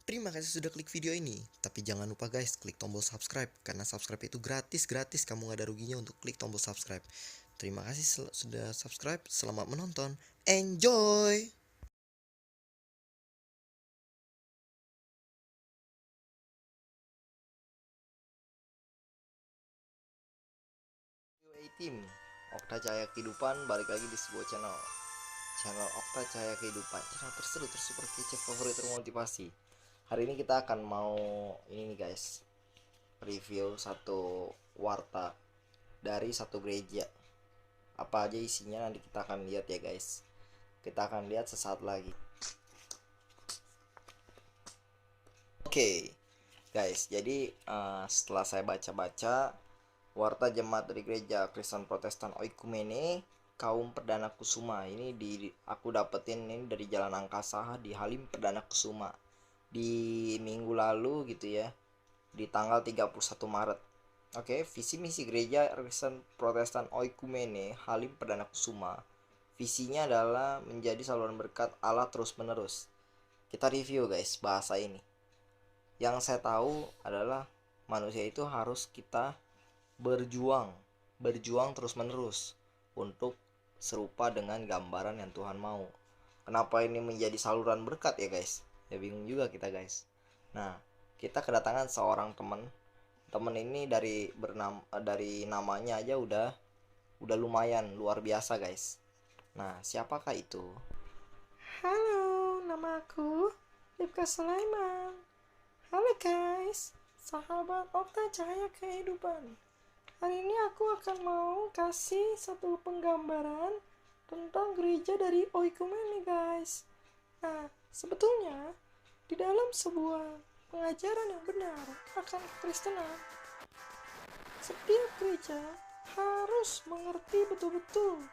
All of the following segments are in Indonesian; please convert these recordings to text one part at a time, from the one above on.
Terima kasih sudah klik video ini. Tapi jangan lupa guys, klik tombol subscribe. Karena subscribe itu gratis, kamu gak ada ruginya untuk klik tombol subscribe. Terima kasih sudah subscribe, selamat menonton. Enjoy! UA Team, Okta Cahaya Kehidupan, balik lagi di sebuah channel Okta Cahaya Kehidupan, channel terseru, tersuper kece, favorit, termotivasi. Hari ini kita akan mau ini nih guys, review satu warta dari satu gereja. Apa aja isinya nanti kita akan lihat ya guys. Kita akan lihat sesaat lagi. Oke, guys, jadi setelah saya baca-baca warta jemaat dari gereja Kristen Protestan Oikumene Kaum Perdana Kusuma, ini aku dapetin ini dari Jalan Angkasa di Halim Perdana Kusuma di minggu lalu gitu ya, di tanggal 31 Maret. Oke, visi misi gereja Kristen Protestan Oikumene Halim Perdana Kusuma. Visinya adalah menjadi saluran berkat Allah terus menerus. Kita review guys bahasa ini. Yang saya tahu adalah manusia itu harus kita berjuang terus menerus untuk serupa dengan gambaran yang Tuhan mau. Kenapa ini menjadi saluran berkat ya guys? Ya bingung juga kita guys. Nah, kita kedatangan seorang teman ini dari namanya aja udah lumayan luar biasa guys. Nah, siapakah itu? Halo, nama aku Rifka Sulaiman. Halo guys, sahabat Okta Cahaya Kehidupan. Hari ini aku akan mau kasih satu penggambaran tentang gereja dari Oikumene guys. Nah, sebetulnya di dalam sebuah pengajaran yang benar akan kekristenan, setiap gereja harus mengerti betul-betul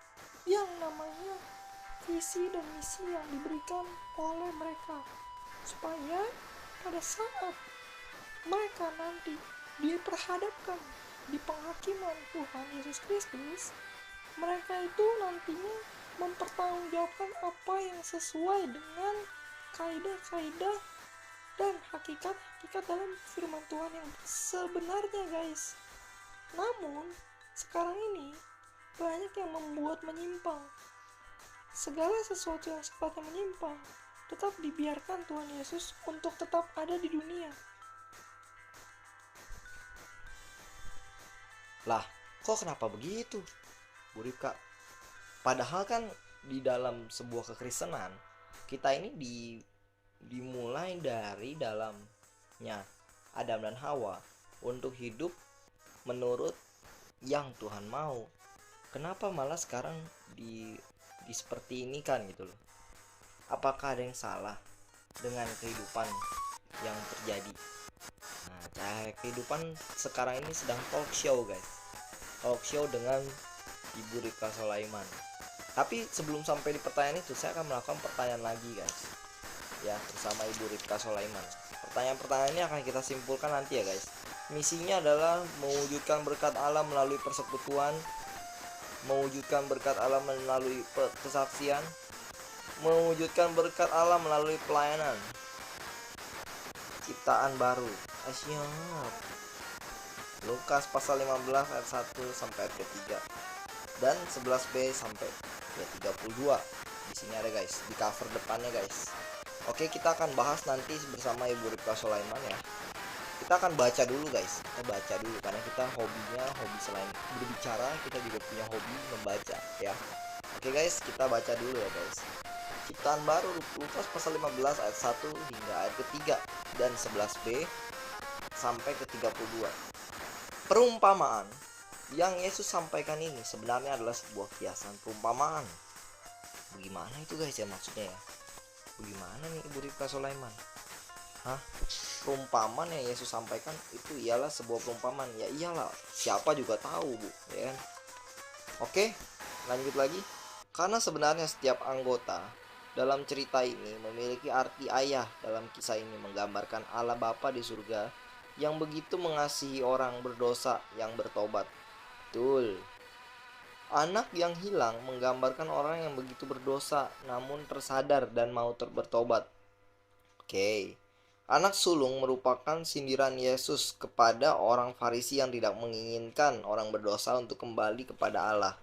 yang namanya visi dan misi yang diberikan oleh mereka, supaya pada saat mereka nanti diperhadapkan di penghakiman Tuhan Yesus Kristus, mereka itu nantinya mempertanggungjawabkan apa yang sesuai dengan kaidah-kaidah dan hakikat-hakikat dalam firman Tuhan yang sebenarnya guys. Namun sekarang ini banyak yang membuat menyimpang. Segala sesuatu yang sifatnya menyimpang tetap dibiarkan Tuhan Yesus untuk tetap ada di dunia. Lah, kok kenapa begitu, Bu Rika? Padahal kan di dalam sebuah kekristenan, kita ini dimulai dari dalamnya Adam dan Hawa untuk hidup menurut yang Tuhan mau. Kenapa malah sekarang di seperti ini kan gitu loh? Apakah ada yang salah dengan kehidupan yang terjadi? Nah, Cahaya Kehidupan sekarang ini sedang talk show guys. Talk show dengan Ibu Rika Sulaiman. Tapi sebelum sampai di pertanyaan itu, saya akan melakukan pertanyaan lagi guys, ya, bersama Ibu Rika Sulaiman. Pertanyaan-pertanyaan ini akan kita simpulkan nanti ya guys. Misinya adalah mewujudkan berkat Allah melalui persekutuan, mewujudkan berkat Allah melalui kesaksian, mewujudkan berkat Allah melalui pelayanan, ciptaan baru. Siap. Lukas pasal 15 ayat 1 sampai ayat ketiga dan 11b sampai ayat 32. Di sini ada guys, di cover depannya guys. Oke, kita akan bahas nanti bersama Ibu Rifka Sulaiman ya. Kita akan baca dulu guys. Kita baca dulu karena kita hobi selain berbicara, kita juga punya hobi membaca ya. Oke guys, kita baca dulu ya guys. Ciptaan baru Lukas pasal 15 ayat 1 hingga ayat ketiga dan 11b sampai ke 32. Perumpamaan yang Yesus sampaikan ini sebenarnya adalah sebuah kiasan perumpamaan. Bagaimana itu guys ya maksudnya ya? Bagaimana nih Ibu Rifka Sulaiman? Perumpamaan yang Yesus sampaikan itu ialah sebuah perumpamaan. Ya iyalah, siapa juga tahu Bu, ya kan? Oke, lanjut lagi. Karena sebenarnya setiap anggota dalam cerita ini memiliki arti ayah. Dalam kisah ini menggambarkan Allah Bapa di surga yang begitu mengasihi orang berdosa yang bertobat. Betul. Anak yang hilang menggambarkan orang yang begitu berdosa namun tersadar dan mau bertobat. Oke. Anak sulung merupakan sindiran Yesus kepada orang Farisi yang tidak menginginkan orang berdosa untuk kembali kepada Allah.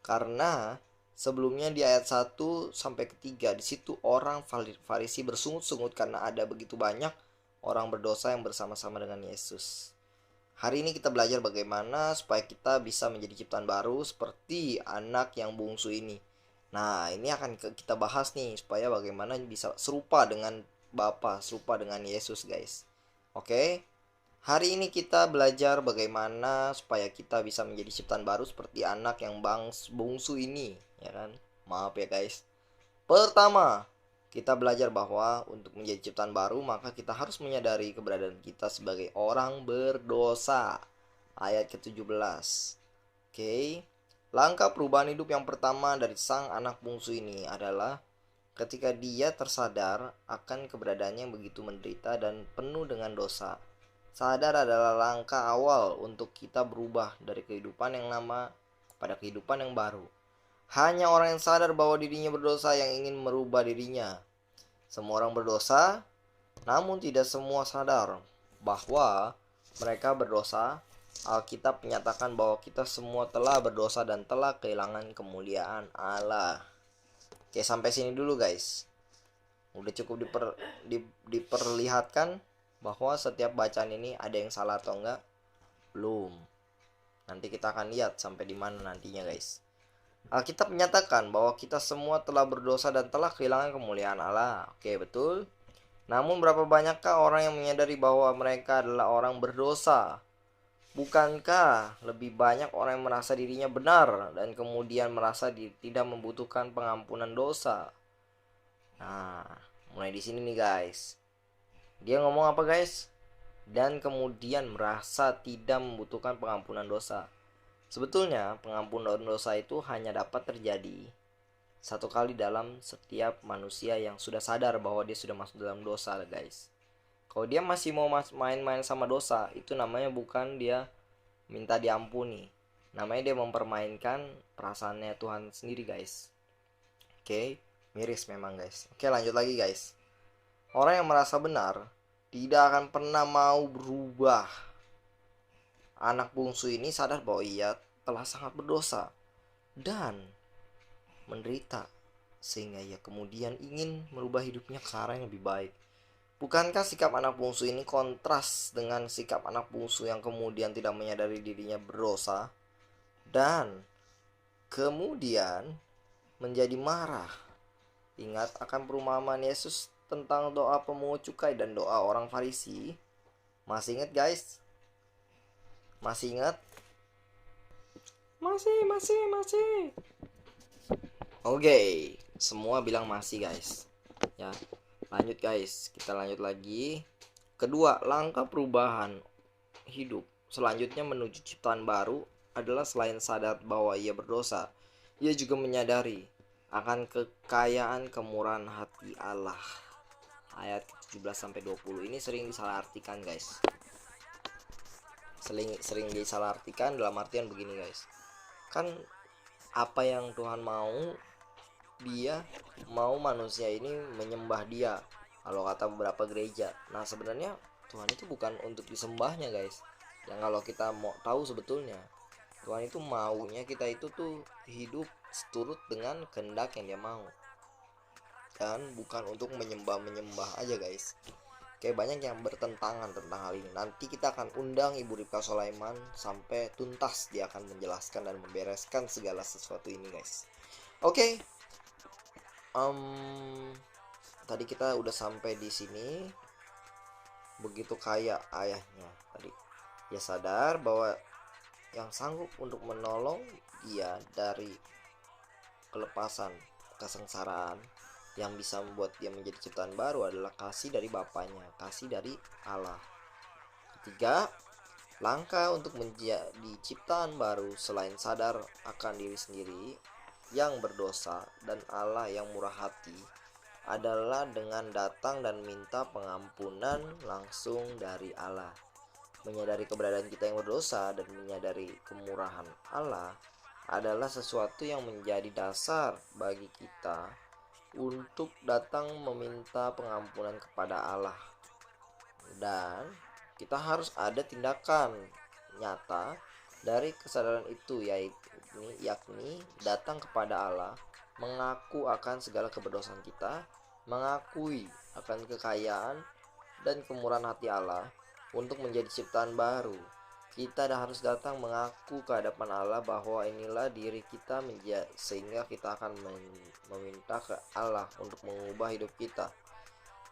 Karena sebelumnya di ayat 1 sampai ketiga di situ orang Farisi bersungut-sungut karena ada begitu banyak orang berdosa yang bersama-sama dengan Yesus. Hari ini kita belajar bagaimana supaya kita bisa menjadi ciptaan baru seperti anak yang bungsu ini. Nah, ini akan kita bahas nih supaya bagaimana bisa serupa dengan Bapa, serupa dengan Yesus, guys. Oke. Hari ini kita belajar bagaimana supaya kita bisa menjadi ciptaan baru seperti anak yang bungsu ini, ya kan? Maaf ya, guys. Pertama, kita belajar bahwa untuk menjadi ciptaan baru maka kita harus menyadari keberadaan kita sebagai orang berdosa. Ayat ke-17. Oke. Langkah perubahan hidup yang pertama dari sang anak bungsu ini adalah ketika dia tersadar akan keberadaannya yang begitu menderita dan penuh dengan dosa. Sadar adalah langkah awal untuk kita berubah dari kehidupan yang lama kepada kehidupan yang baru. Hanya orang yang sadar bahwa dirinya berdosa yang ingin merubah dirinya. Semua orang berdosa, namun tidak semua sadar bahwa mereka berdosa. Alkitab menyatakan bahwa kita semua telah berdosa dan telah kehilangan kemuliaan Allah. Oke, sampai sini dulu guys. Udah cukup diperlihatkan bahwa setiap bacaan ini ada yang salah atau enggak? Belum. Nanti kita akan lihat sampai di mana nantinya, guys. Alkitab menyatakan bahwa kita semua telah berdosa dan telah kehilangan kemuliaan Allah. Oke, betul. Namun berapa banyakkah orang yang menyadari bahwa mereka adalah orang berdosa? Bukankah lebih banyak orang yang merasa dirinya benar dan kemudian merasa tidak membutuhkan pengampunan dosa? Nah, mulai di sini nih, guys. Dia ngomong apa, guys? Dan kemudian merasa tidak membutuhkan pengampunan dosa. Sebetulnya pengampunan dosa itu hanya dapat terjadi satu kali dalam setiap manusia yang sudah sadar bahwa dia sudah masuk dalam dosa, guys. Kalau dia masih mau main-main sama dosa, itu namanya bukan dia minta diampuni. Namanya dia mempermainkan perasaannya Tuhan sendiri, guys. Oke, miris memang, guys. Oke, lanjut lagi, guys. Orang yang merasa benar tidak akan pernah mau berubah. Anak bungsu ini sadar bahwa ia telah sangat berdosa dan menderita, sehingga ia kemudian ingin merubah hidupnya ke arah yang lebih baik. Bukankah sikap anak bungsu ini kontras dengan sikap anak bungsu yang kemudian tidak menyadari dirinya berdosa dan kemudian menjadi marah? Ingat akan perumpamaan Yesus tentang doa pemungut cukai dan doa orang Farisi. Masih ingat, guys? Masih ingat? Masih. Oke, semua bilang masih, guys. Ya, lanjut, guys. Kita lanjut lagi. Kedua, langkah perubahan hidup selanjutnya menuju ciptaan baru adalah selain sadar bahwa ia berdosa, ia juga menyadari akan kekayaan kemurahan hati Allah. Ayat 17-20 ini sering disalahartikan, guys. Sering disalahartikan dalam artian begini, guys. Kan apa yang Tuhan mau, dia mau manusia ini menyembah dia. Kalau kata beberapa gereja. Nah, sebenarnya Tuhan itu bukan untuk disembahnya, guys. Yang kalau kita mau tahu sebetulnya Tuhan itu maunya kita itu tuh hidup seturut dengan kehendak yang dia mau. Dan bukan untuk menyembah aja, guys. Kayak banyak yang bertentangan tentang hal ini. Nanti kita akan undang Ibu Ripka Sulaiman sampai tuntas, dia akan menjelaskan dan membereskan segala sesuatu ini, guys. Oke. Tadi kita udah sampai di sini. Begitu kaya ayahnya tadi. Dia sadar bahwa yang sanggup untuk menolong dia dari kelepasan kesengsaraan, yang bisa membuat dia menjadi ciptaan baru adalah kasih dari Bapaknya, kasih dari Allah. Ketiga, langkah untuk menjadi ciptaan baru selain sadar akan diri sendiri yang berdosa dan Allah yang murah hati adalah dengan datang dan minta pengampunan langsung dari Allah. Menyadari keberadaan kita yang berdosa dan menyadari kemurahan Allah adalah sesuatu yang menjadi dasar bagi kita untuk datang meminta pengampunan kepada Allah. dan kita harus ada tindakan nyata dari kesadaran itu, yakni datang kepada Allah, mengaku akan segala keberdosaan kita, mengakui akan kekayaan dan kemurahan hati Allah untuk menjadi ciptaan baru. Kita harus datang mengaku ke hadapan Allah bahwa inilah diri kita, sehingga kita akan meminta ke Allah untuk mengubah hidup kita.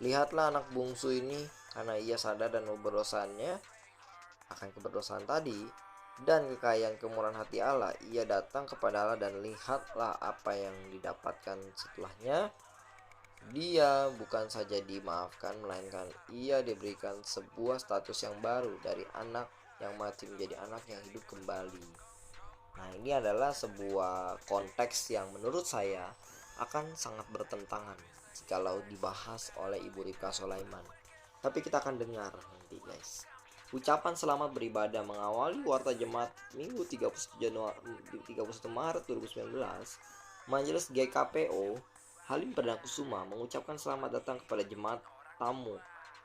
Lihatlah anak bungsu ini, karena ia sadar dan berdosanya akan keberdosaan tadi dan kekayaan kemurahan hati Allah, ia datang kepada Allah, dan lihatlah apa yang didapatkan setelahnya. Dia bukan saja dimaafkan, melainkan ia diberikan sebuah status yang baru, dari anak yang mati menjadi anak yang hidup kembali. Nah, ini adalah sebuah konteks yang menurut saya akan sangat bertentangan jikalau dibahas oleh Ibu Rifka Sulaiman. Tapi kita akan dengar nanti, guys. Ucapan selamat beribadah mengawali warta jemaat Minggu 31 Maret 2019. Majelis GKPO Halim Perdana Kusuma mengucapkan selamat datang kepada jemaat tamu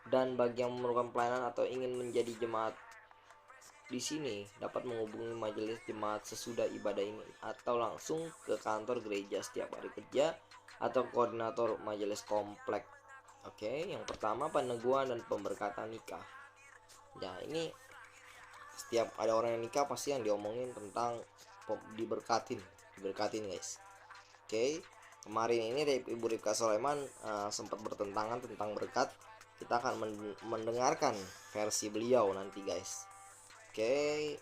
dan bagi yang memerlukan pelayanan atau ingin menjadi jemaat di sini dapat menghubungi majelis jemaat sesudah ibadah ini atau langsung ke kantor gereja setiap hari kerja atau koordinator majelis komplek. Oke, yang pertama peneguhan dan pemberkatan nikah. Ya, ini setiap ada orang yang nikah pasti yang diomongin tentang diberkatin guys. Oke, kemarin ini Ibu Rifka Sulaiman sempat bertentangan tentang berkat. Kita akan mendengarkan versi beliau nanti, guys. Oke,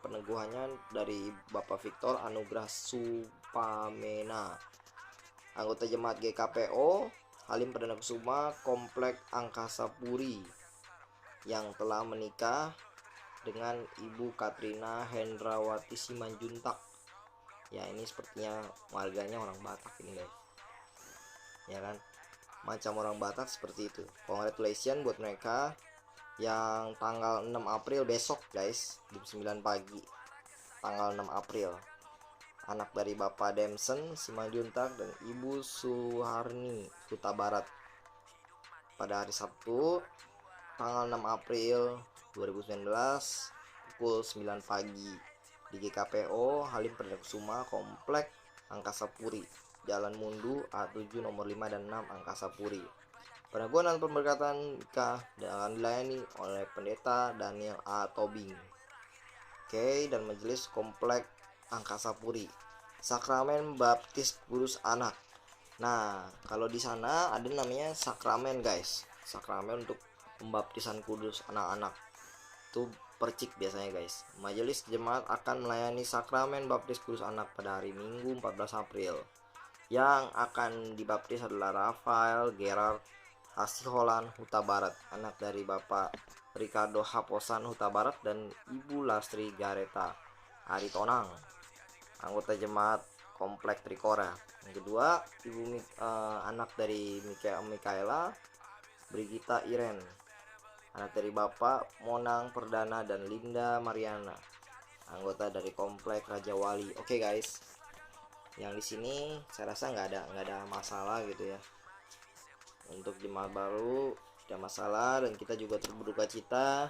peneguhannya dari Bapak Victor Anugrah Supamena, anggota jemaat GKPO Halim Perdana Kusuma Komplek Angkasa Puri, yang telah menikah dengan Ibu Katrina Hendrawati Simanjuntak. Ya, ini sepertinya warganya orang Batak ini, guys. Ya kan? Macam orang Batak seperti itu. Congratulations buat mereka yang tanggal 6 April besok, guys, jam 9 pagi. Tanggal 6 April. Anak dari Bapak Demsen Simanjuntak dan Ibu Suharni Huta Barat. Pada hari Sabtu tanggal 6 April 2019 pukul 9 pagi di GKPO Halim Perdana Kusuma Komplek Angkasa Puri, Jalan Mundu A7 nomor 5 dan 6 Angkasa Puri. Peneguhan dan pemberkatan nikah akan dilayani oleh Pendeta Daniel A. Tobing. Oke, dan majelis komplek Angkasa Puri. Sakramen baptis kudus anak. Nah, kalau di sana ada namanya sakramen, guys. Sakramen untuk pembaptisan kudus anak-anak. Itu percik biasanya, guys. Majelis jemaat akan melayani sakramen baptis kudus anak pada hari Minggu 14 April. Yang akan dibaptis adalah Rafael Gerard Asiholan Huta Barat, anak dari Bapak Ricardo Haposan Huta Barat dan Ibu Lastri Gareta Aritonang, anggota jemaat Komplek Trikora. Yang kedua, anak dari Mikaela Brigita Iren, anak dari Bapak Monang Perdana dan Linda Mariana, anggota dari Komplek Raja Wali. Oke, guys, yang di sini saya rasa nggak ada masalah gitu ya. Untuk jemaat baru tidak masalah, dan kita juga berduka cita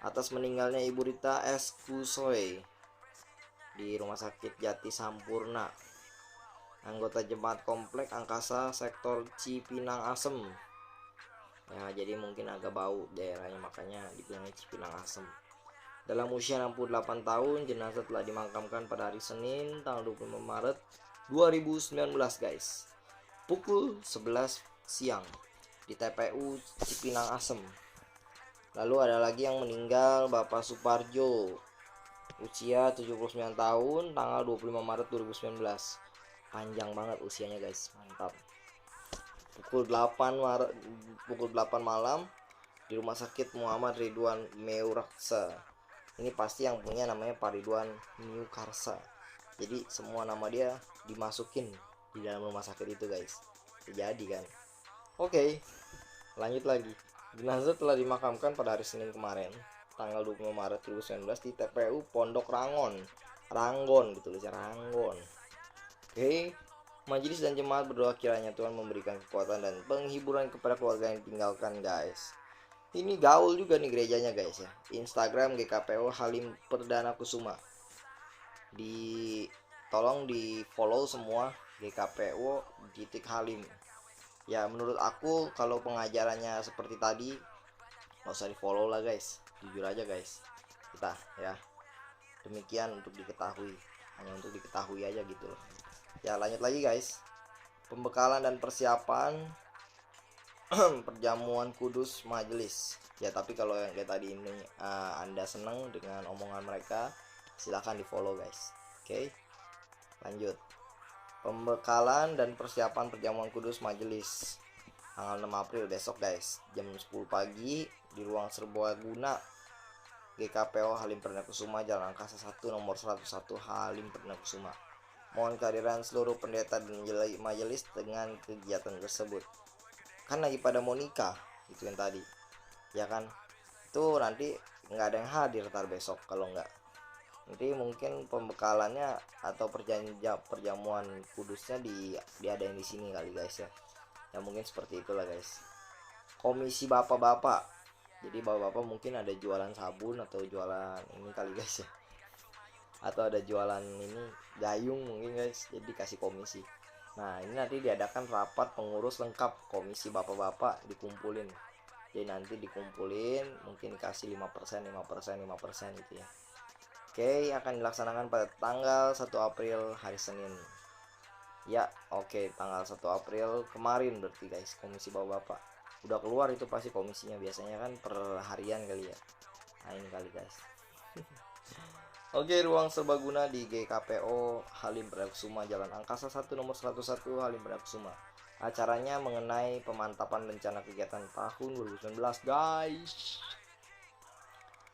atas meninggalnya Ibu Rita S. Kusoy di Rumah Sakit Jati Sampurna, anggota jemaat Komplek Angkasa Sektor Cipinang Asem. Ya, jadi mungkin agak bau daerahnya, makanya dibilangnya Cipinang Asem. Dalam usia 68 tahun, jenazah telah dimakamkan pada hari Senin tanggal 25 Maret 2019, guys. Pukul 11 siang di TPU Cipinang Asem. Lalu ada lagi yang meninggal, Bapak Suparjo, usia 79 tahun, tanggal 25 Maret 2019. Panjang banget usianya, guys, mantap. Pukul 8 malam di Rumah Sakit Muhammad Ridwan Meuraksa. Ini pasti yang punya namanya Pak Ridwan Meukarsa. Jadi semua nama dia dimasukin di dalam rumah sakit itu, guys. Jadi kan. Oke, lanjut lagi. Jenazah telah dimakamkan pada hari Senin kemarin, tanggal 25 Maret 2019 di TPU Pondok Ranggon gitu, Ranggon. Oke, majelis dan jemaat berdoa kiranya Tuhan memberikan kekuatan dan penghiburan kepada keluarga yang ditinggalkan, guys. Ini gaul juga nih gerejanya guys ya. Instagram GKPO Halim Perdana Kusuma. Tolong di follow semua GKPO titik Halim. Ya menurut aku kalau pengajarannya seperti tadi nggak usah di follow lah guys, jujur aja guys kita ya. Demikian untuk diketahui, hanya untuk diketahui aja gitu loh. Ya lanjut lagi guys, pembekalan dan persiapan perjamuan kudus majelis. Ya tapi kalau yang kayak tadi ini anda seneng dengan omongan mereka, silahkan di follow guys. Oke, lanjut. Pembekalan dan persiapan perjamuan kudus majelis tanggal 6 April besok guys, jam 10 pagi di ruang Serbaguna GKPO Halim Perdana Kusuma, Jalan Angkasa 1 nomor 101 Halim Perdana Kusuma. Mohon kehadiran seluruh pendeta dan majelis dengan kegiatan tersebut. Kan lagi pada mau nikah, itu yang tadi ya kan, itu nanti nggak ada yang hadir ntar besok. Kalau nggak, nanti mungkin pembekalannya atau perjamuan kudusnya diadain di sini kali guys ya. Ya mungkin seperti itulah guys. Komisi bapak-bapak, jadi bapak-bapak mungkin ada jualan sabun atau jualan ini kali guys ya, atau ada jualan ini gayung mungkin guys, jadi kasih komisi. Nah ini nanti diadakan rapat pengurus lengkap komisi bapak-bapak, dikumpulin. Jadi nanti dikumpulin mungkin kasih 5% 5% 5% gitu ya. Oke, akan dilaksanakan pada tanggal 1 April hari Senin. Ya, oke, tanggal 1 April kemarin berarti guys, komisi bapak-bapak. Udah keluar itu pasti komisinya, biasanya kan per harian kali ya. Nah, ini kali guys. Oke, ruang serbaguna di GKPO Halim Perdana Kusuma, Jalan Angkasa 1 nomor 101 Halim Perdana Kusuma. Acaranya mengenai pemantapan rencana kegiatan tahun 2019 guys.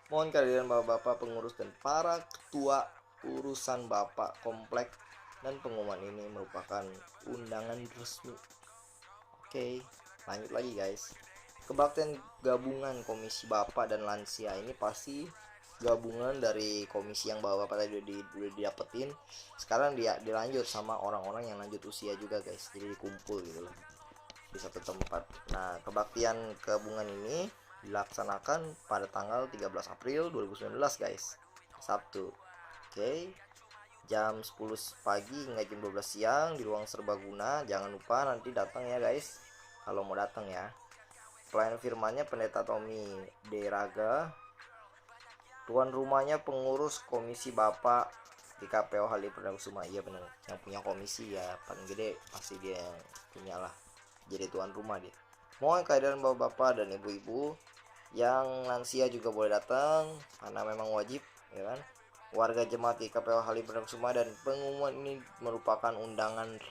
Mohon kehadiran bapak-bapak pengurus dan para ketua urusan bapak komplek, dan pengumuman ini merupakan undangan resmi. Oke, lanjut lagi guys. Kebaktian gabungan komisi bapak dan lansia ini pasti gabungan dari komisi yang bapak tadi udah didapetin. Sekarang dia dilanjut sama orang-orang yang lanjut usia juga guys, jadi dikumpul gitu loh di satu tempat. Nah kebaktian gabungan ini dilaksanakan pada tanggal 13 April 2019 guys, Sabtu. Oke, jam 10 pagi hingga jam 12 siang di ruang serbaguna. Jangan lupa nanti datang ya guys kalau mau datang ya. Pelayan firmannya Pendeta Tommy D. Raga. Tuan rumahnya pengurus komisi bapak di KPO Halim Perdana Kusuma. Iya bener, yang punya komisi ya paling gede pasti dia yang punya lah, jadi tuan rumah dia. Mohon kehadiran bapak-bapak dan ibu-ibu yang lansia juga boleh datang karena memang wajib ya kan, warga jemaat di KPO Halim Perdana Kusuma. Dan pengumuman ini merupakan undangan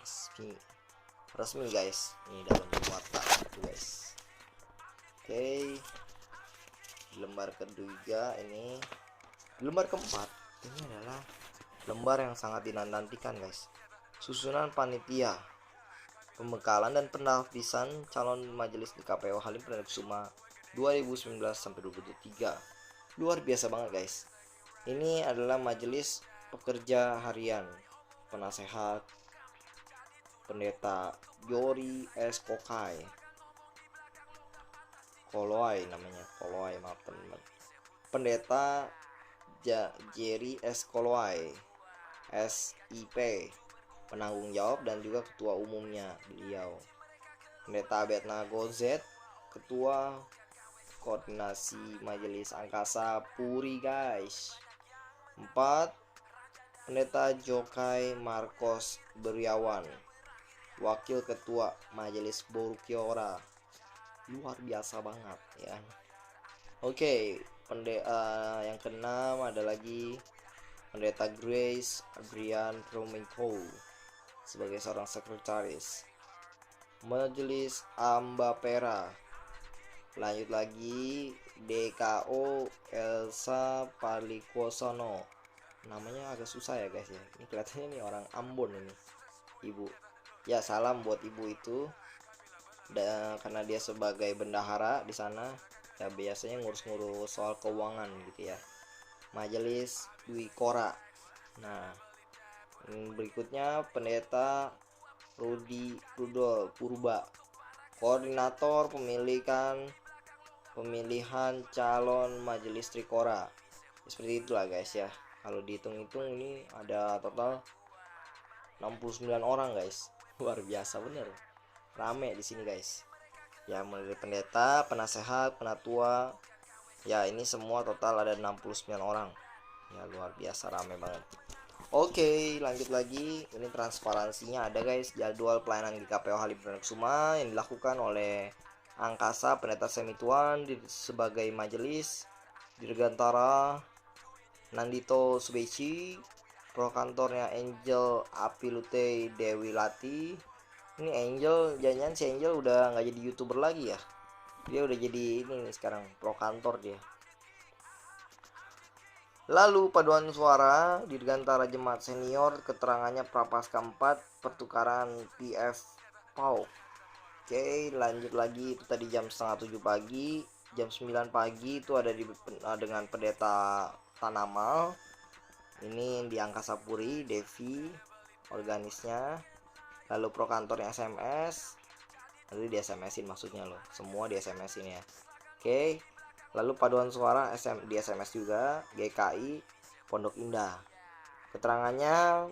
resmi guys, ini dalam muatan itu guys. Oke, lembar ketiga ini, lembar keempat ini adalah lembar yang sangat dinantikan guys. Susunan panitia pembekalan dan pendaftaran calon majelis di KPO Halim Perdana Kusuma 2019 sampai 2023. Luar biasa banget guys. Ini adalah majelis pekerja harian, penasehat Pendeta Yori S. Koloai namanya, Koloai maaf teman-teman. Pendeta Jerry S. Koloai SIP, penanggung jawab dan juga ketua umumnya beliau. Pendeta Abednego Z, ketua koordinasi majelis angkasa Puri guys. 4. Pendeta Jokai Marcos Beriawan, wakil ketua majelis Borukiora. Luar biasa banget ya. Oke, yang keenam ada lagi Pendeta Grace Adrian Romenko sebagai seorang sekretaris Majelis Ambapera. Lanjut lagi DKO Elsa Palikosono, namanya agak susah ya guys ya, ini kelihatannya nih orang Ambon ini ibu ya. Salam buat ibu itu, karena dia sebagai bendahara di sana ya, biasanya ngurus-ngurus soal keuangan gitu ya. Majelis Dwi Kora. Nah berikutnya Pendeta Rudi Rudol Purba, koordinator pemilikan pemilihan calon majelis Trikora. Seperti itulah guys ya. Kalau dihitung-hitung ini ada total 69 orang guys. Luar biasa bener. Rame di sini guys. Ya mulai dari pendeta, penasehat, penatua. Ya ini semua total ada 69 orang. Ya luar biasa rame banget. Oke, lanjut lagi. Ini transparansinya ada guys, jadwal pelayanan di KPO Halim Perdana Kusuma yang dilakukan oleh Angkasa Pendeta Semituan sebagai majelis, Dirgantara Nandito Subeci, pro kantornya Angel Apilute Dewi Lati. Ini Angel, jangan si Angel udah nggak jadi YouTuber lagi ya. Dia udah jadi ini nih sekarang, pro kantor dia. Lalu paduan suara Dirgantara Jemaat Senior, keterangannya Prapaskah 4, pertukaran PF PAU. Oke, lanjut lagi, itu tadi jam setengah 7 pagi. Jam 9 pagi itu ada dengan pendeta Tanamal. Ini di Angkasa Puri, Devi organisnya. Lalu pro kantornya SMS. Nanti di SMS-in maksudnya loh, semua di SMS-in ya. Oke. Lalu paduan suara di SMS juga, GKI Pondok Indah. Keterangannya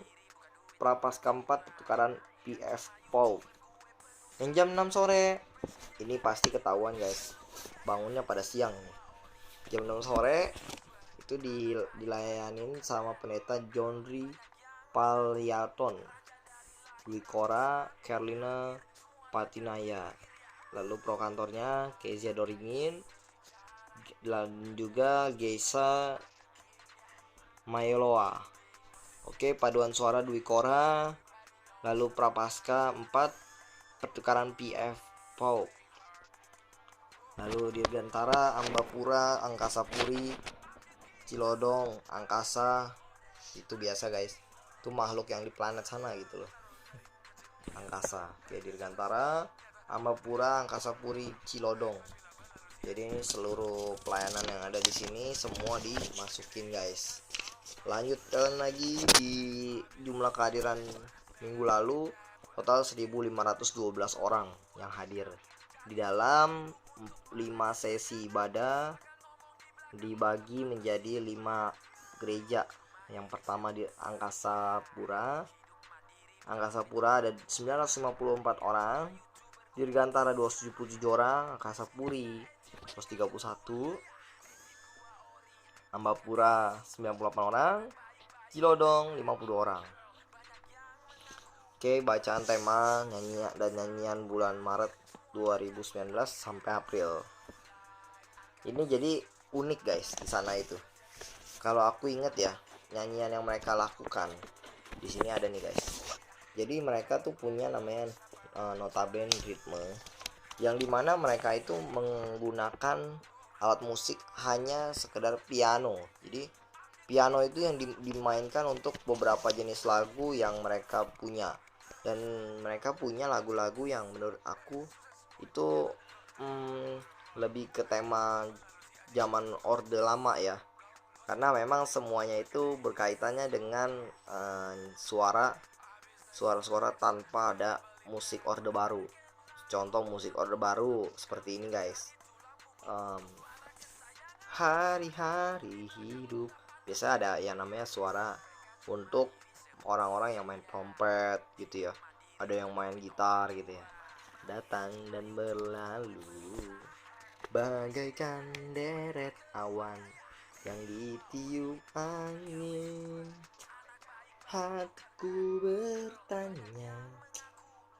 Prapaskah 4, pertukaran PF PAU. Yang jam 6 sore. Ini pasti ketahuan guys. Bangunnya pada siang nih. Jam 6 sore itu dilayanin sama pendeta Johnry Palyaton, Dwi Kora, Carlina Patinaya. Lalu pro kantornya Kezia Doringin, dan juga Geisa Mayoloa. Oke, paduan suara Dwi Kora. Lalu Prapaskah 4, pertukaran PF PAU. Lalu Dirgantara Ambapura, Angkasa Puri, Cilodong, Angkasa. Itu biasa guys, itu makhluk yang di planet sana gitu loh. Angkasa. Oke, Dirgantara Ambapura, Angkasa Puri, Cilodong. Jadi ini seluruh pelayanan yang ada di sini semua dimasukin guys. Lanjutkan lagi di jumlah kehadiran minggu lalu, total 1512 orang yang hadir di dalam 5 sesi ibadah, dibagi menjadi 5 gereja. Yang pertama di Angkasa Pura ada 954 orang, Dirgantara 277 orang, Angkasa Puri 131, Ambapura 98 orang, Cilodong 52 orang. Oke, bacaan tema nyanyian bulan Maret 2019 sampai April. Ini jadi unik guys di sana itu. Kalau aku inget ya, nyanyian yang mereka lakukan di sini ada nih guys. Jadi mereka tuh punya namanya notaben ritme, yang dimana mereka itu menggunakan alat musik hanya sekedar piano. Jadi piano itu yang dimainkan untuk beberapa jenis lagu yang mereka punya, dan mereka punya lagu-lagu yang menurut aku itu lebih ke tema zaman Orde Lama ya, karena memang semuanya itu berkaitannya dengan suara-suara tanpa ada musik Orde Baru. Contoh musik Orde Baru seperti ini guys. Hari-hari hidup, biasa ada yang namanya suara untuk orang-orang yang main trompet gitu ya, ada yang main gitar gitu ya. Datang dan berlalu bagaikan deret awan yang ditiup angin. Hatiku bertanya,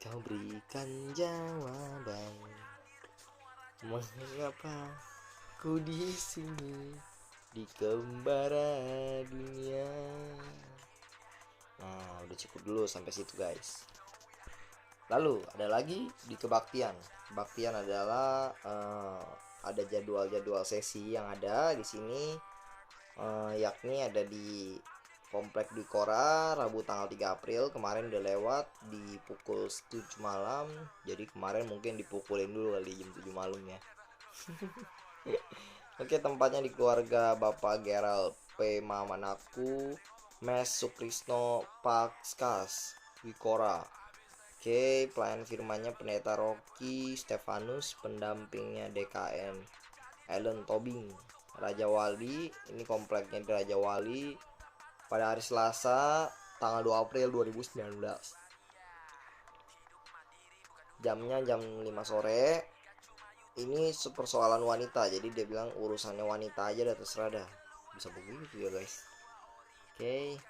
kau berikan jawaban. Mengapa ku di sini di kembara dunia? Nah, udah cukup dulu sampai situ guys. Lalu ada lagi di kebaktian. Kebaktian adalah ada jadwal-jadwal sesi yang ada di sini, yakni ada di Komplek Dwi Kora Rabu tanggal 3 April. Kemarin udah lewat di pukul 7 malam. Jadi kemarin mungkin dipukulin dulu kali jam 7 malam ya. Oke, tempatnya di keluarga Bapak Gerald P. Mamanaku, Mes Sukrisno Pakskas, Dwi Kora. Oke, pelayan firmannya Pendeta Rocky Stefanus, pendampingnya DKN Ellen Tobing, Raja Wali. Ini kompleknya di Raja Wali pada hari Selasa tanggal 2 April 2019. Jamnya jam 5 sore. Ini persoalan wanita, jadi dia bilang urusannya wanita aja, udah terserah dah. Bisa begitu ya guys. Oke.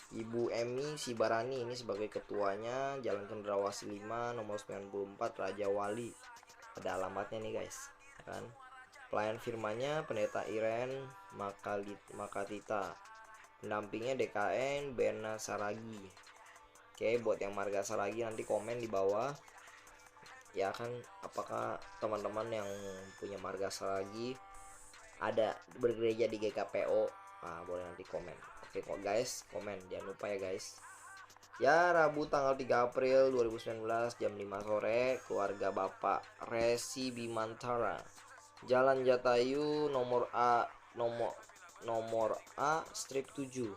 Ibu Emi Sibarani ini sebagai ketuanya, Jalan Cendrawasih 5 nomor 94 Raja Wali. Ada alamatnya nih guys, kan? Pelayan firmanya Pendeta Iren Makatita. Pendampingnya DKN Berna Saragi. Oke, buat yang marga Saragi nanti komen di bawah. Ya kan, apakah teman-teman yang punya marga Saragi ada bergereja di GKPO? Nah, boleh nanti komen. Oke kok guys, komen jangan lupa ya guys. Ya, Rabu tanggal 3 April 2019 jam 5 sore, keluarga Bapak Resi Bimantara, Jalan Jatayu nomor A strip 7.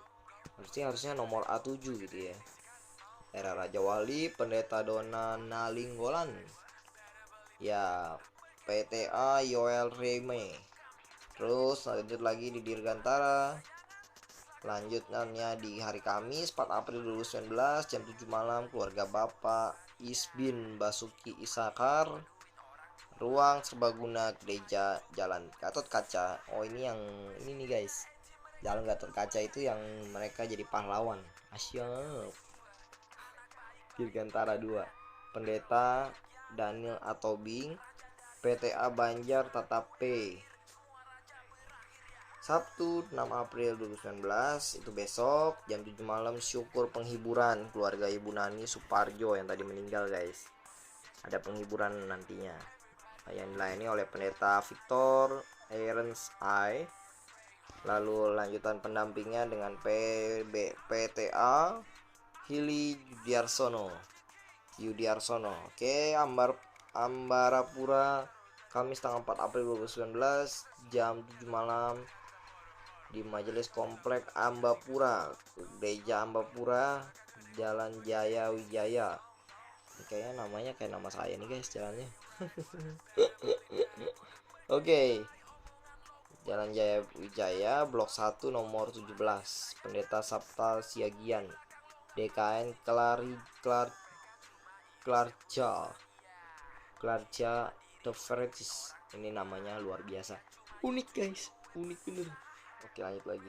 Harusnya nomor A7 gitu ya. Era Raja Wali, Pendeta Dona Nalinggolan. Ya, PTA Yoel Reme. Terus lanjut lagi di Dirgantara. Lanjutannya di hari Kamis 4 April 2019 jam 7 malam, keluarga Bapak Isbin Basuki Isakar, ruang serbaguna gereja Jalan Gatot Kaca. Oh ini nih guys, Jalan Gatot Kaca itu yang mereka jadi pahlawan. Asyik. Dirgantara 2, Pendeta Daniel Atobing, PTA Banjar Tatape. Sabtu 6 April 2019 itu besok jam 7 malam, syukur penghiburan keluarga Ibu Nani Suparjo yang tadi meninggal guys. Ada penghiburan nantinya yang dilayani oleh Pendeta Victor Ernst I. Lalu lanjutan pendampingnya dengan PTA Hili Yudiarsono. Oke, Ambarapura Kamis tanggal 4 April 2019 jam 7 malam di Majelis Komplek Ambapura, Gereja Ambapura, Jalan Jaya Wijaya. Kayaknya namanya kayak nama saya nih guys, jalannya. Oke. Jalan Jaya Wijaya, Blok 1 nomor 17, Pendeta Sabta Siagian, DKN Clarja Teferetis. Ini namanya luar biasa. Unik guys, unik bener. Oke, lanjut lagi.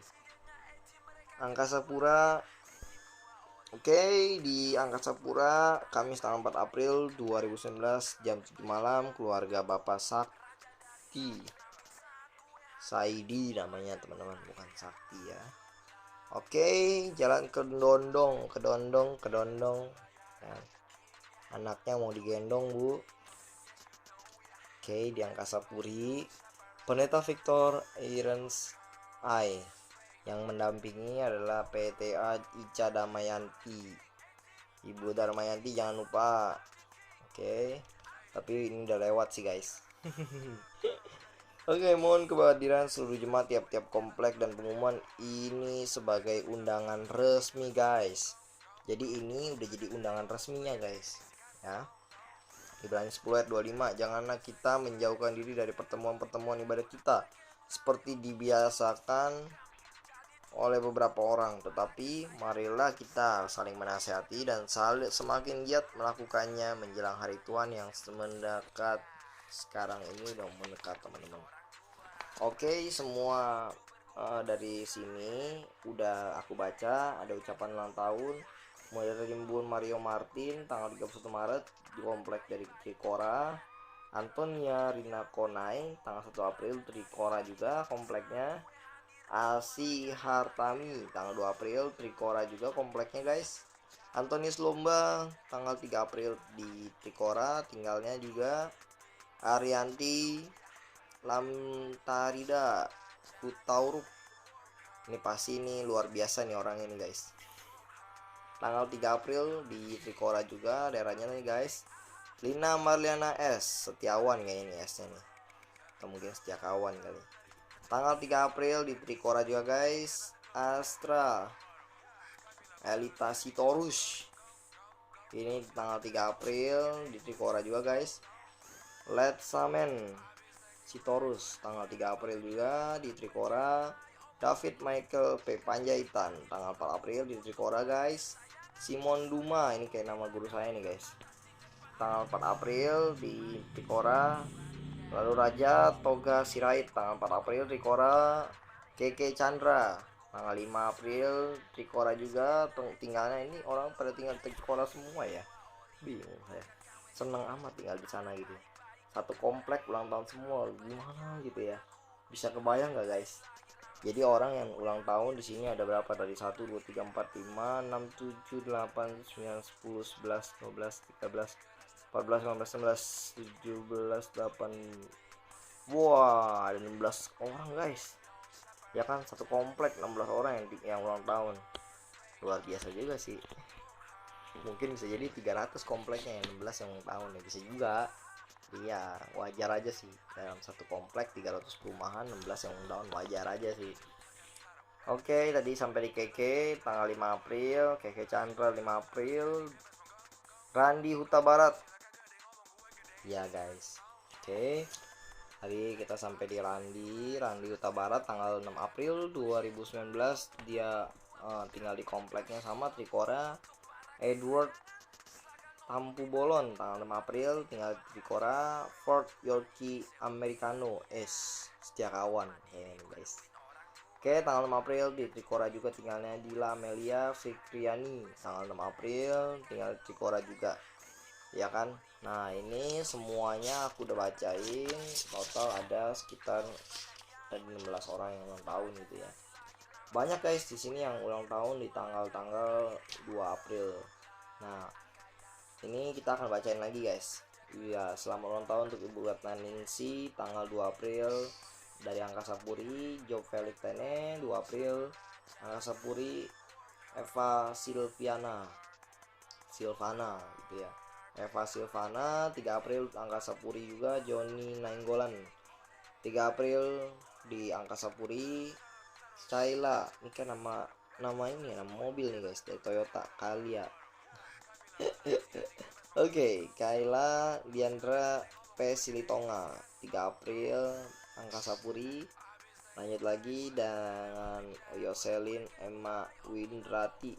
Angkasa Pura. Oke, di Angkasa Pura Kamis tanggal 4 April 2019 jam 7 malam, keluarga Bapak Sakti Saidi namanya teman-teman, bukan Sakti ya. Oke, Jalan Kedondong. Nah, anaknya mau digendong bu. Oke, di Angkasa Puri Pendeta Victor Irens I. Yang mendampingi adalah PTA Ica Damayanti. Ibu Damayanti jangan lupa. Oke. Tapi ini udah lewat sih guys. Oke, mohon kehadiran seluruh jemaat tiap-tiap komplek dan pengumuman ini sebagai undangan resmi guys. Jadi ini udah jadi undangan resminya guys. Ya. Ibrani 10 ayat 25, janganlah kita menjauhkan diri dari pertemuan-pertemuan ibadah kita seperti dibiasakan oleh beberapa orang, tetapi marilah kita saling menasihati dan semakin giat melakukannya menjelang hari Tuhan yang mendekat. Sekarang ini udah mendekat teman-teman. Oke, semua dari sini udah aku baca. Ada ucapan ulang tahun mulai dari Rimbun Mario Martin tanggal 31 Maret di komplek dari Trikora. Antonia Rina Konai tanggal 1 April Trikora juga kompleknya. Asi Hartami tanggal 2 April Trikora juga kompleknya guys. Antonius Lomba tanggal 3 April di Trikora tinggalnya juga. Arianti Lamtarida Hutauruk, ini pasti nih luar biasa nih orang ini guys. Tanggal 3 April di Trikora juga daerahnya nih guys. Lina Marliana S Setiawan kayaknya nih S nya nih, atau mungkin Setiakawan kali. Tanggal 3 April di Trikora juga guys. Astra Elita Sitorus, ini tanggal 3 April di Trikora juga guys. Let Samen Sitorus tanggal 3 April juga di Trikora. David Michael P. Panjaitan tanggal 4 April di Trikora guys. Simon Duma, ini kayak nama guru saya nih guys, tanggal 4 April di Trikora. Lalu Raja Toga Sirait tanggal 4 April Trikora. Keke Chandra tanggal 5 April Trikora juga. Tinggalnya ini orang pada tinggal Trikora semua ya, bingung saya, seneng amat tinggal di sana gitu, satu komplek ulang tahun semua, gimana gitu ya, bisa kebayang nggak guys? Jadi orang yang ulang tahun di sini ada berapa tadi? 1 2 3 4 5 6 7 8 9 10 11 12 13 14 15 16 17 8, wah ada 16 orang guys ya kan, satu komplek 16 orang yang ulang tahun, luar biasa juga sih. Mungkin bisa jadi 300 kompleknya yang 16 yang ulang tahun ya, bisa juga. Iya, wajar aja sih dalam satu komplek 300 perumahan 16 yang ulang tahun, wajar aja sih. Oke, tadi sampai di Keke tanggal 5 April, Keke Chandra 5 April, Randi Huta Barat. Ya guys. Oke. Tadi kita sampai di Randi Huta Barat tanggal 6 April 2019. Dia tinggal di kompleknya sama Trikora. Edward Tampu Bolon tanggal 6 April tinggal di Trikora. Fort Yorkie Americano S Setiakawan ya guys. Oke, tanggal 6 April di Trikora juga tinggalnya Dila Amelia Fikriani tanggal 6 April tinggal di Trikora juga ya kan. Nah ini semuanya aku udah bacain, total ada sekitar tadi 16 orang yang ulang tahun gitu ya. Banyak guys di sini yang ulang tahun di tanggal-tanggal 2 April. Nah ini kita akan bacain lagi guys. Ya, selamat ulang tahun untuk Ibu Ratna Ningsi tanggal 2 April dari Angkasa Puri. Job Felix Tene 2 April Angkasa Puri. Eva Silvana gitu ya, Eva Silvana 3 April Angkasa Puri juga. Joni Nainggolan 3 April di Angkasa Puri. Skyla, ini kan nama ini nama mobil nih guys, dari Toyota Calya. Oke, Kayla Diandra P. Silitonga 3 April Angkasa Puri. Lanjut lagi dengan Yoselin Emma Windrati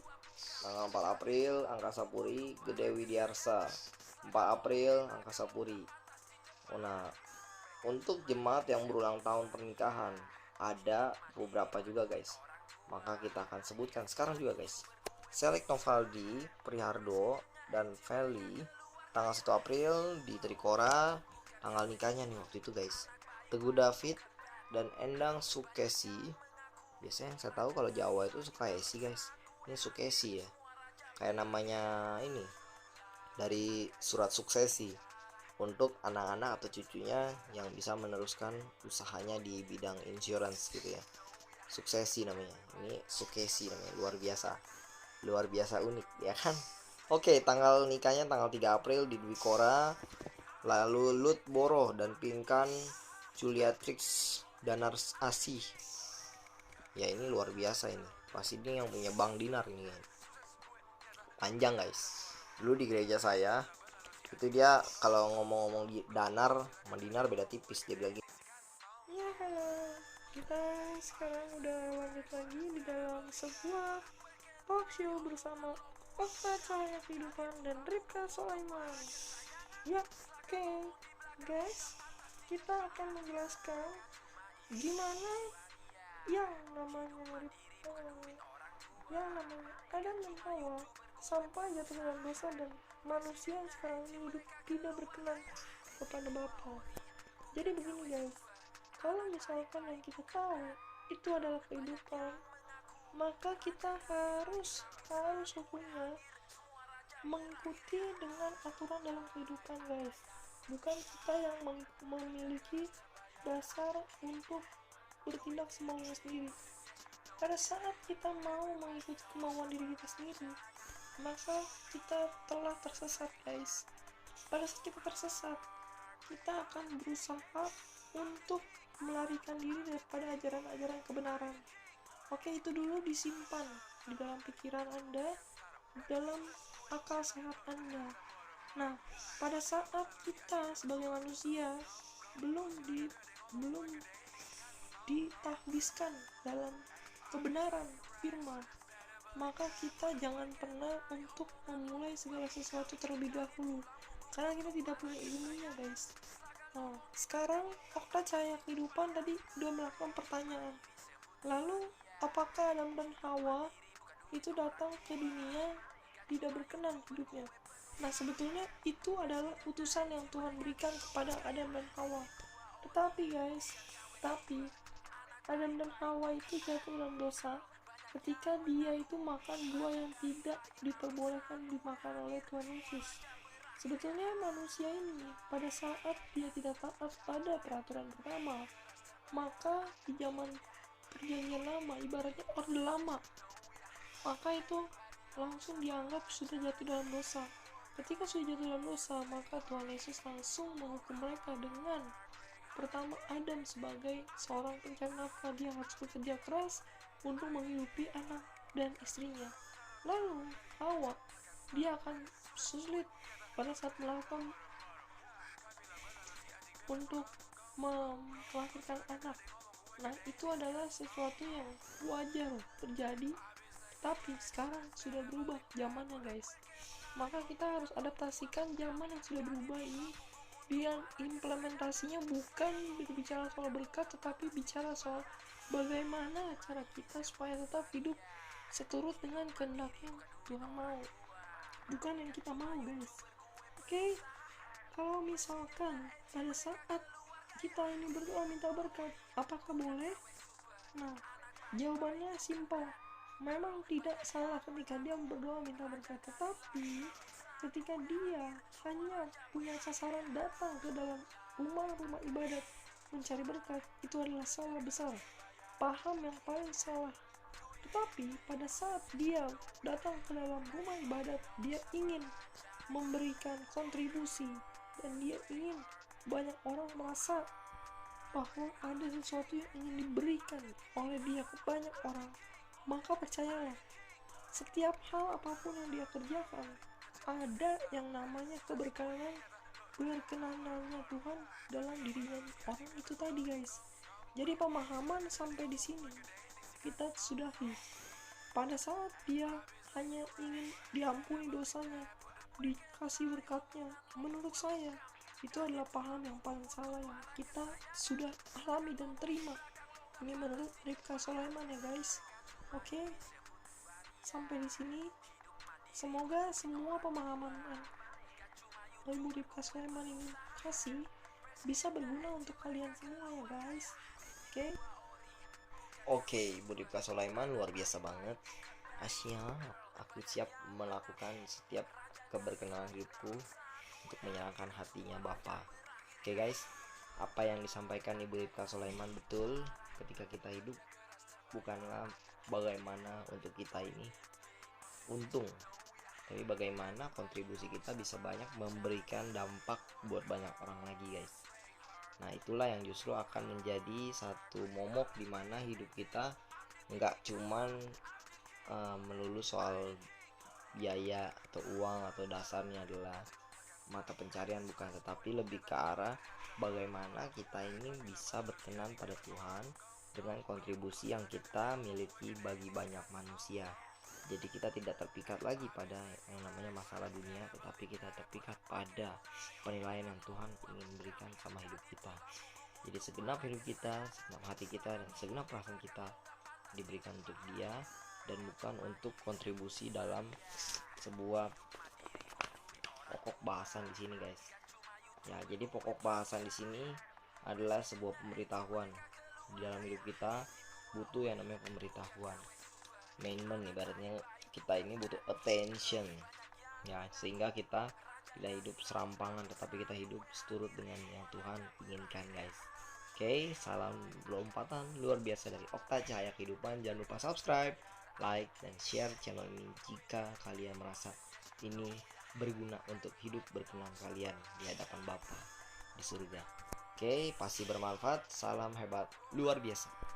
tanggal 4 April Angkasa Puri. Gede Widiarsa 4 April Angkasa Puri. Nah, untuk jemaat yang berulang tahun pernikahan ada beberapa juga guys, maka kita akan sebutkan sekarang juga guys. Selek Novaldi Prihardo dan Feli tanggal 1 April di Trikora. Tanggal nikahnya nih waktu itu guys, Teguh David dan Endang Sukesi. Biasanya yang saya tahu kalau Jawa itu Sukesi guys, ini Sukesi ya, kayak namanya ini dari surat suksesi untuk anak-anak atau cucunya yang bisa meneruskan usahanya di bidang insurance gitu ya. Suksesi namanya, ini Sukesi namanya, luar biasa unik ya kan. Oke, tanggal nikahnya tanggal 3 April di Dwi Kora. Lalu Lut Boro dan Pinkan Juliatrix Danar Asih. Ya ini luar biasa ini. Pasti ini yang punya Bang Dinar ini. Panjang guys. Dulu di gereja saya itu dia kalau ngomong-ngomong di Danar sama Dinar beda tipis, dia bilang gitu. Ya halo, kita sekarang udah lanjut lagi di dalam sebuah talk show bersama Okta Cahaya Kehidupan dan Ripka Sulaiman. Ya, oke, guys, kita akan menjelaskan gimana yang namanya Adam dan Hawa sampai jatuh dalam dosa dan manusia yang sekarang ini hidup tidak berkenan kepada Bapa. Jadi begini guys, kalau misalkan yang kita tahu itu adalah kehidupan, maka kita harus hukumnya mengikuti dengan aturan dalam kehidupan guys, bukan kita yang memiliki dasar untuk bertindak semaunya sendiri. Pada saat kita mau mengikuti kemauan diri kita sendiri, maka kita telah tersesat guys. Pada saat kita tersesat, kita akan berusaha untuk melarikan diri daripada ajaran-ajaran kebenaran. Oke, itu dulu disimpan di dalam pikiran Anda, di dalam akal sehat Anda. Nah, pada saat kita sebagai manusia belum belum ditahbiskan dalam kebenaran firman, maka kita jangan pernah untuk memulai segala sesuatu terlebih dahulu, karena kita tidak punya ilmunya guys. Nah, sekarang Okta Cahaya Kehidupan tadi udah melakukan pertanyaan, lalu apakah Adam dan Hawa itu datang ke dunia tidak berkenan hidupnya? Nah, sebetulnya itu adalah utusan yang Tuhan berikan kepada Adam dan Hawa. Tetapi Adam dan Hawa itu jatuh dalam dosa ketika dia itu makan buah yang tidak diperbolehkan dimakan oleh Tuhan Yesus. Sebetulnya manusia ini pada saat dia tidak taat pada peraturan pertama, maka di zaman perjanjian lama, ibaratnya orde lama, maka itu langsung dianggap sudah jatuh dalam dosa. Ketika sudah jatuh dalam dosa, maka Tuhan Yesus langsung menghukum mereka dengan pertama, Adam sebagai seorang pencari nafkah, dia harus bekerja keras untuk menghidupi anak dan istrinya. Lalu Hawa, dia akan sulit pada saat melakukan untuk melahirkan anak. Nah, itu adalah sesuatu yang wajar terjadi, tapi sekarang sudah berubah zamannya guys. Maka kita harus adaptasikan zaman yang sudah berubah ini, biar implementasinya bukan berbicara soal berkat, tetapi bicara soal bagaimana cara kita supaya tetap hidup seturut dengan kehendak yang Tuhan mau, bukan yang kita mau guys. Oke, kalau misalkan pada saat kita ini berdoa minta berkat, apakah boleh? Nah, jawabannya simpel. Memang tidak salah ketika dia berdoa minta berkat, tetapi ketika dia hanya punya sasaran datang ke dalam rumah-rumah ibadat mencari berkat, itu adalah salah besar, paham yang paling salah. Tetapi pada saat dia datang ke dalam rumah ibadat, dia ingin memberikan kontribusi dan dia ingin banyak orang merasa bahwa ada sesuatu yang ingin diberikan oleh dia ke banyak orang, maka percayalah, setiap hal apapun yang dia kerjakan, ada yang namanya berkenanannya Tuhan dalam dirinya orang itu tadi guys. Jadi pemahaman sampai di sini kita sudahi. Pada saat dia hanya ingin diampuni dosanya, dikasih berkatnya, menurut saya itu adalah paham yang paling salah yang kita sudah alami dan terima. Ini menurut Rifka Sulaiman ya guys. Oke, sampai di sini. Semoga semua pemahaman yang Ibu Rifka Sulaiman ini kasih bisa berguna untuk kalian semua ya guys. Oke, Ibu Rifka Sulaiman luar biasa banget. Aku siap melakukan setiap keberkenalan hidupku untuk menyerahkan hatinya Bapa. Oke guys, apa yang disampaikan Ibu Rifka Sulaiman betul. Ketika kita hidup bukanlah bagaimana untuk kita ini untung, tapi bagaimana kontribusi kita bisa banyak memberikan dampak buat banyak orang lagi guys. Nah, itulah yang justru akan menjadi satu momok di mana hidup kita nggak cuman melulu soal biaya atau uang atau dasarnya adalah mata pencarian, bukan, tetapi lebih ke arah bagaimana kita ini bisa berkenan pada Tuhan dengan kontribusi yang kita miliki bagi banyak manusia. Jadi kita tidak terpikat lagi pada yang namanya masalah dunia, tetapi kita terpikat pada penilaian yang Tuhan ingin berikan sama hidup kita. Jadi segenap hidup kita, segenap hati kita, dan segenap perasaan kita diberikan untuk Dia dan bukan untuk kontribusi dalam sebuah pokok bahasan di sini guys. Ya, jadi pokok bahasan di sini adalah sebuah pemberitahuan. Di dalam hidup kita butuh yang namanya pemberitahuan. Mainman, ibaratnya kita ini butuh attention ya, sehingga kita tidak hidup serampangan, tetapi kita hidup seturut dengan yang Tuhan inginkan guys. Oke, salam lompatan luar biasa dari Okta Cahaya Kehidupan. Jangan lupa subscribe, like, dan share channel ini jika kalian merasa ini berguna untuk hidup berkenan kalian di hadapan Bapa di surga. Oke, pasti bermanfaat. Salam hebat luar biasa.